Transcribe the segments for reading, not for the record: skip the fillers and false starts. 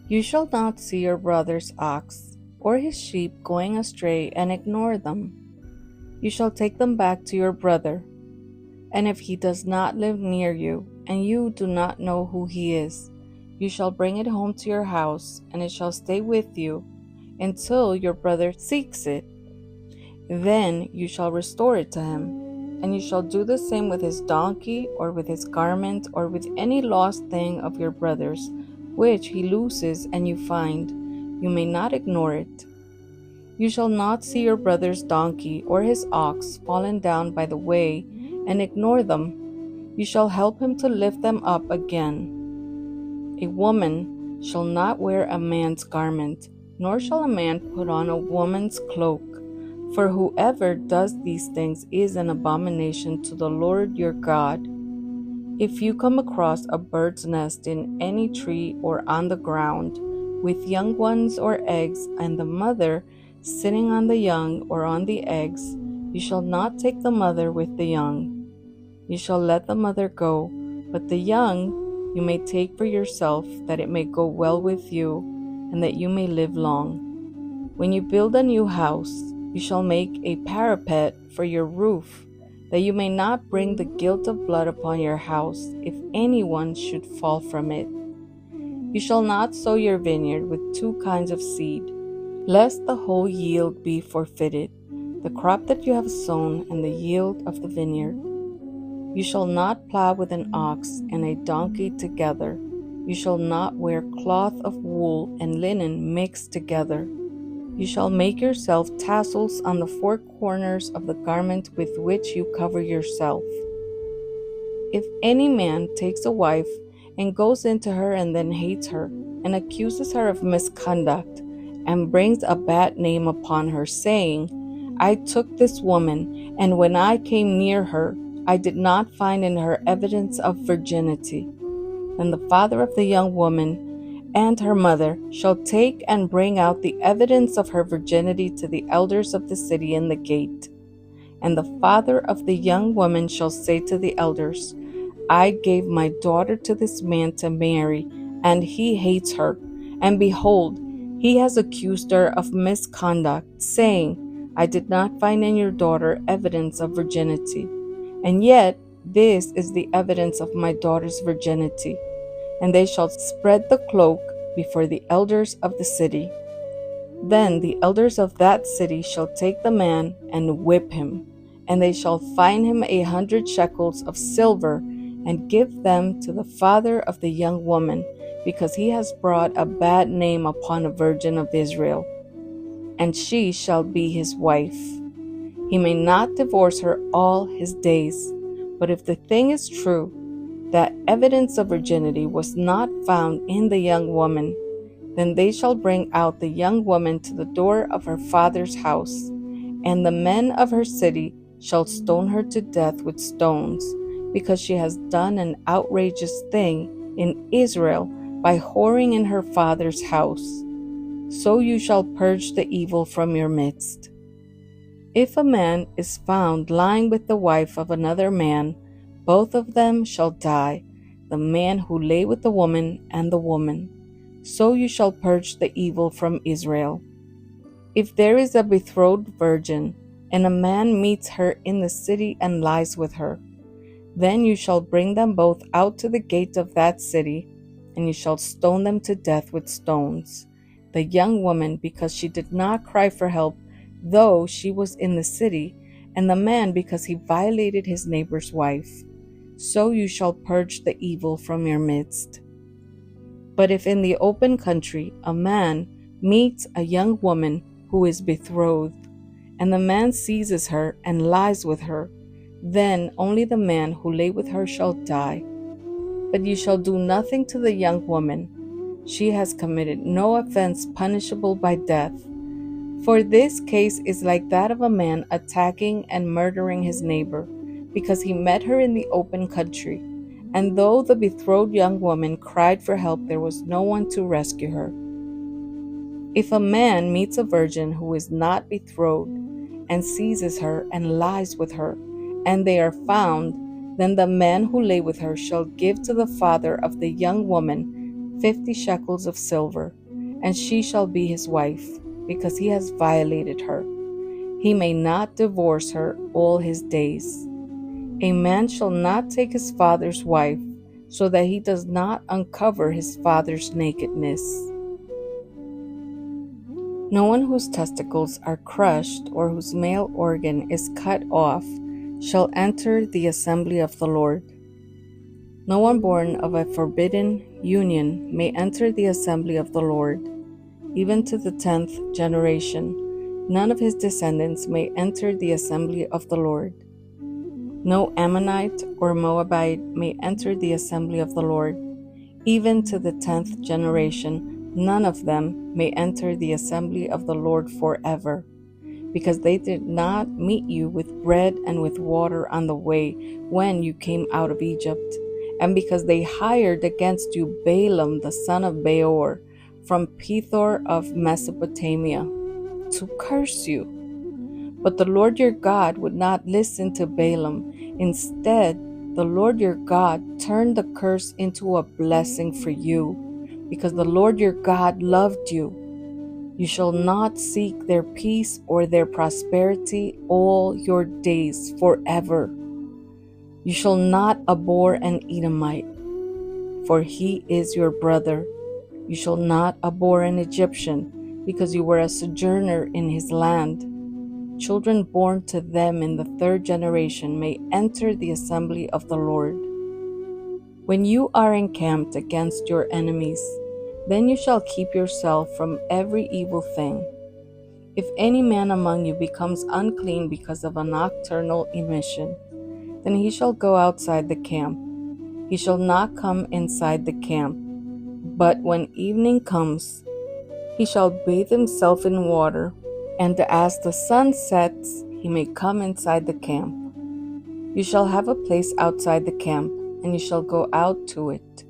You shall not see your brother's ox or his sheep going astray and ignore them. You shall take them back to your brother. And if he does not live near you, and you do not know who he is, you shall bring it home to your house, and it shall stay with you until your brother seeks it. Then you shall restore it to him. And you shall do the same with his donkey, or with his garment, or with any lost thing of your brother's, which he loses and you find. You may not ignore it. You shall not see your brother's donkey or his ox fallen down by the way and ignore them. You shall help him to lift them up again. A woman shall not wear a man's garment, nor shall a man put on a woman's cloak. For whoever does these things is an abomination to the Lord your God. If you come across a bird's nest in any tree or on the ground, with young ones or eggs, and the mother sitting on the young or on the eggs, you shall not take the mother with the young. You shall let the mother go, but the young you may take for yourself, that it may go well with you, and that you may live long. When you build a new house, you shall make a parapet for your roof, that you may not bring the guilt of blood upon your house, if anyone should fall from it. You shall not sow your vineyard with two kinds of seed, lest the whole yield be forfeited, the crop that you have sown and the yield of the vineyard. You shall not plow with an ox and a donkey together. You shall not wear cloth of wool and linen mixed together. You shall make yourself tassels on the four corners of the garment with which you cover yourself. If any man takes a wife and goes into her and then hates her, and accuses her of misconduct, and brings a bad name upon her, saying, I took this woman, and when I came near her, I did not find in her evidence of virginity, then the father of the young woman and her mother shall take and bring out the evidence of her virginity to the elders of the city in the gate. And the father of the young woman shall say to the elders, I gave my daughter to this man to marry, and he hates her. And behold, he has accused her of misconduct, saying, I did not find in your daughter evidence of virginity. And yet this is the evidence of my daughter's virginity. And they shall spread the cloak before the elders of the city. Then the elders of that city shall take the man and whip him, and they shall fine him 100 shekels of silver, and give them to the father of the young woman, because he has brought a bad name upon a virgin of Israel. And she shall be his wife. He may not divorce her all his days. But if the thing is true, that evidence of virginity was not found in the young woman, then they shall bring out the young woman to the door of her father's house, and the men of her city shall stone her to death with stones, because she has done an outrageous thing in Israel by whoring in her father's house. So you shall purge the evil from your midst. If a man is found lying with the wife of another man, both of them shall die, the man who lay with the woman and the woman. So you shall purge the evil from Israel. If there is a betrothed virgin, and a man meets her in the city and lies with her, then you shall bring them both out to the gate of that city, and you shall stone them to death with stones. The young woman, because she did not cry for help, though she was in the city, and the man, because he violated his neighbor's wife. So you shall purge the evil from your midst. But if in the open country a man meets a young woman who is betrothed, and the man seizes her and lies with her, then only the man who lay with her shall die. But you shall do nothing to the young woman. She has committed no offense punishable by death. For this case is like that of a man attacking and murdering his neighbor, because he met her in the open country, and though the betrothed young woman cried for help, there was no one to rescue her. If a man meets a virgin who is not betrothed, and seizes her and lies with her, and they are found, then the man who lay with her shall give to the father of the young woman 50 shekels of silver, and she shall be his wife, because he has violated her. He may not divorce her all his days. A man shall not take his father's wife, so that he does not uncover his father's nakedness. No one whose testicles are crushed or whose male organ is cut off shall enter the assembly of the Lord. No one born of a forbidden union may enter the assembly of the Lord, even to the 10th generation. None of his descendants may enter the assembly of the Lord. No Ammonite or Moabite may enter the assembly of the Lord. Even to the 10th generation, none of them may enter the assembly of the Lord forever, because they did not meet you with bread and with water on the way when you came out of Egypt, and because they hired against you Balaam the son of Beor from Pethor of Mesopotamia to curse you. But the Lord your God would not listen to Balaam. Instead, the Lord your God turned the curse into a blessing for you, because the Lord your God loved you. You shall not seek their peace or their prosperity all your days forever. You shall not abhor an Edomite, for he is your brother. You shall not abhor an Egyptian, because you were a sojourner in his land. Children born to them in the 3rd generation may enter the assembly of the Lord. When you are encamped against your enemies, then you shall keep yourself from every evil thing. If any man among you becomes unclean because of a nocturnal emission, then he shall go outside the camp. He shall not come inside the camp, but when evening comes, he shall bathe himself in water, and as the sun sets, he may come inside the camp. You shall have a place outside the camp, and you shall go out to it.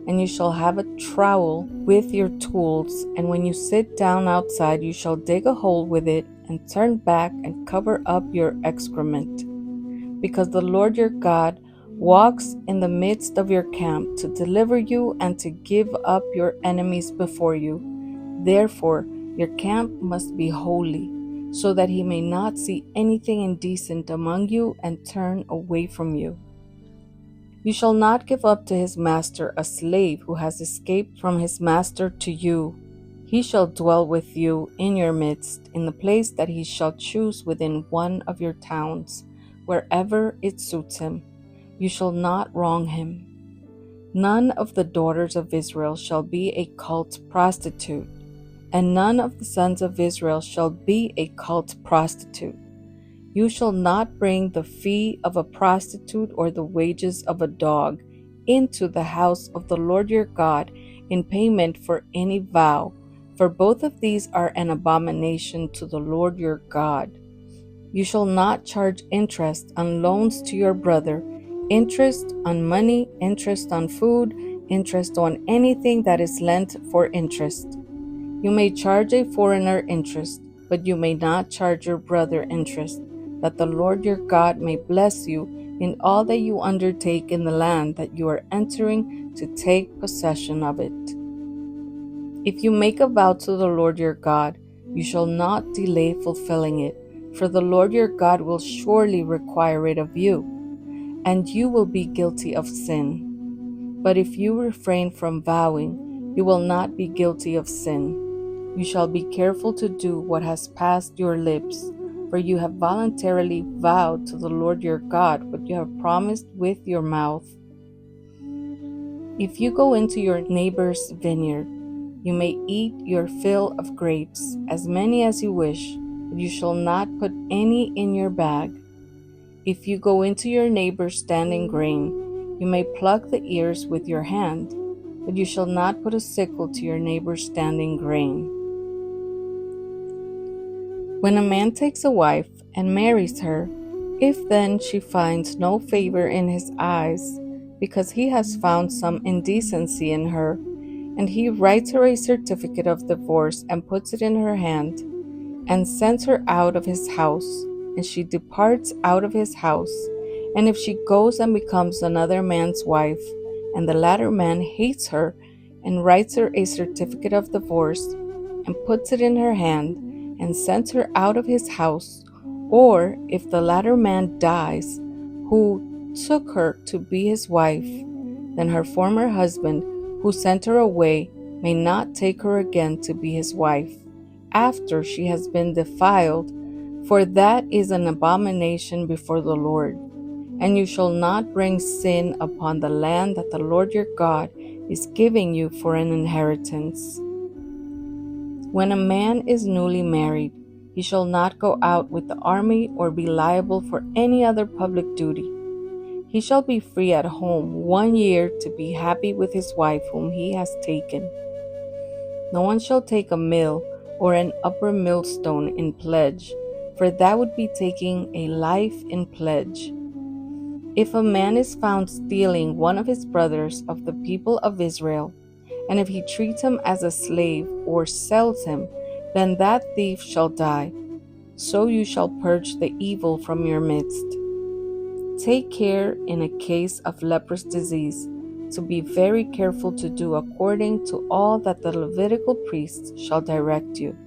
And you shall have a trowel with your tools, and when you sit down outside, you shall dig a hole with it, and turn back and cover up your excrement. Because the Lord your God walks in the midst of your camp to deliver you and to give up your enemies before you. Therefore, your camp must be holy, so that he may not see anything indecent among you and turn away from you. You shall not give up to his master a slave who has escaped from his master to you. He shall dwell with you in your midst, in the place that he shall choose within one of your towns, wherever it suits him. You shall not wrong him. None of the daughters of Israel shall be a cult prostitute, and none of the sons of Israel shall be a cult prostitute. You shall not bring the fee of a prostitute or the wages of a dog into the house of the Lord your God in payment for any vow, for both of these are an abomination to the Lord your God. You shall not charge interest on loans to your brother, interest on money, interest on food, interest on anything that is lent for interest. You may charge a foreigner interest, but you may not charge your brother interest, that the Lord your God may bless you in all that you undertake in the land that you are entering to take possession of it. If you make a vow to the Lord your God, you shall not delay fulfilling it, for the Lord your God will surely require it of you, and you will be guilty of sin. But if you refrain from vowing, you will not be guilty of sin. You shall be careful to do what has passed your lips, for you have voluntarily vowed to the Lord your God what you have promised with your mouth. If you go into your neighbor's vineyard, you may eat your fill of grapes, as many as you wish, but you shall not put any in your bag. If you go into your neighbor's standing grain, you may pluck the ears with your hand, but you shall not put a sickle to your neighbor's standing grain. When a man takes a wife and marries her, if then she finds no favor in his eyes, because he has found some indecency in her, and he writes her a certificate of divorce and puts it in her hand, and sends her out of his house, and she departs out of his house, and if she goes and becomes another man's wife, and the latter man hates her, and writes her a certificate of divorce, and puts it in her hand, and sends her out of his house, or if the latter man dies, who took her to be his wife, then her former husband, who sent her away, may not take her again to be his wife, after she has been defiled, for that is an abomination before the Lord. And you shall not bring sin upon the land that the Lord your God is giving you for an inheritance. When a man is newly married, he shall not go out with the army or be liable for any other public duty. He shall be free at home 1 year to be happy with his wife whom he has taken. No one shall take a mill or an upper millstone in pledge, for that would be taking a life in pledge. If a man is found stealing one of his brothers of the people of Israel, and if he treats him as a slave or sells him, then that thief shall die. So you shall purge the evil from your midst. Take care in a case of leprous disease to be very careful to do according to all that the Levitical priests shall direct you.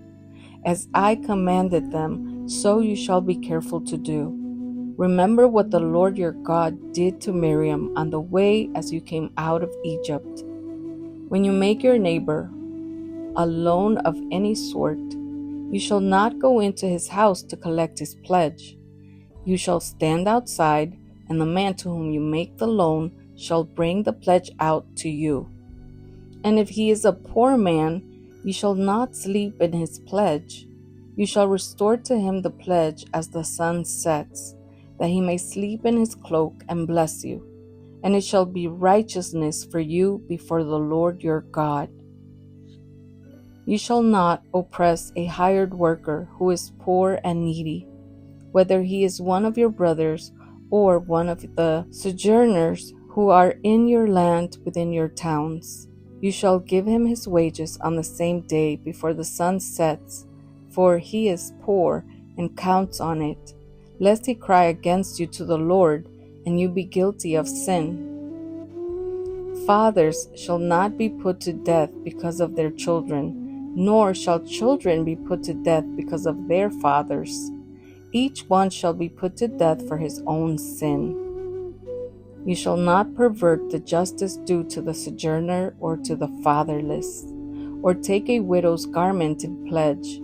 As I commanded them, so you shall be careful to do. Remember what the Lord your God did to Miriam on the way as you came out of Egypt. When you make your neighbor a loan of any sort, you shall not go into his house to collect his pledge. You shall stand outside, and the man to whom you make the loan shall bring the pledge out to you. And if he is a poor man, you shall not sleep in his pledge. You shall restore to him the pledge as the sun sets, that he may sleep in his cloak and bless you. And it shall be righteousness for you before the Lord your God. You shall not oppress a hired worker who is poor and needy, whether he is one of your brothers or one of the sojourners who are in your land within your towns. You shall give him his wages on the same day before the sun sets, for he is poor and counts on it, lest he cry against you to the Lord, and you be guilty of sin. Fathers shall not be put to death because of their children, nor shall children be put to death because of their fathers. Each one shall be put to death for his own sin. You shall not pervert the justice due to the sojourner or to the fatherless, or take a widow's garment in pledge.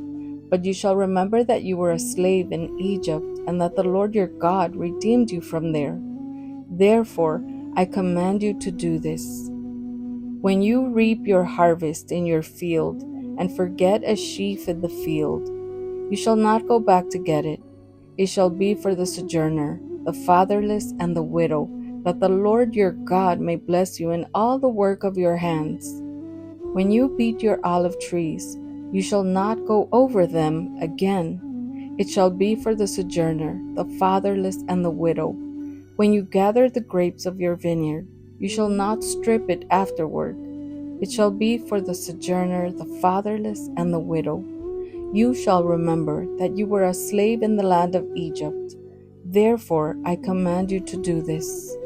But you shall remember that you were a slave in Egypt, and that the Lord your God redeemed you from there. Therefore, I command you to do this. When you reap your harvest in your field, and forget a sheaf in the field, you shall not go back to get it. It shall be for the sojourner, the fatherless, and the widow, that the Lord your God may bless you in all the work of your hands. When you beat your olive trees, you shall not go over them again. It shall be for the sojourner, the fatherless, and the widow. When you gather the grapes of your vineyard, you shall not strip it afterward. It shall be for the sojourner, the fatherless, and the widow. You shall remember that you were a slave in the land of Egypt. Therefore, I command you to do this.